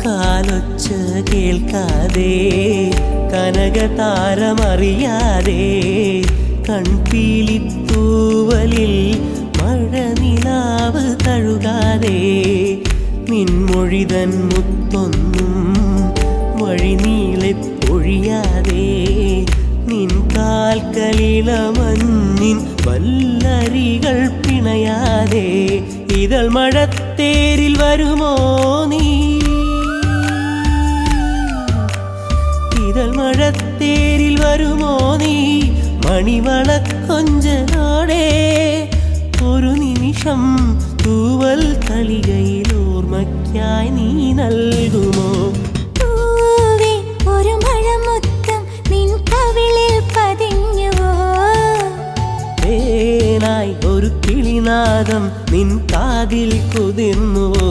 കാലൊച്ച കേൾക്കാതെ കനകതാരമറിയാതെ കൺപീലിത്തൂവലിൽ മഴനിലാവ് തഴുകാതെ നിൻമൊഴിതൻ മുത്തൊന്നും വഴിനീളെ പൊഴിയാതെ നിൻ കാൽക്കലിളമഞ്ഞിൻ വല്ലരികൾ പിണയാതെ ഇതൾ മഴത്തേരിൽ വരുമോ നീ ഇതൾ മഴത്തേരിൽ വരുമോ നീ മണിവളക്കൊഞ്ചലോടെ ഒരു നിമിഷം തൂവൽ തളികയിൽ ഓർമ്മയ്ക്കായി നീ നൽകുമോ ഒരു മഴമുത്തം നിൻ കവിളിൽ പതിഞ്ഞുവോ തേനായി ഒരു കിളിനാദം നിൻ കാതിൽ കുതിർന്നുവോ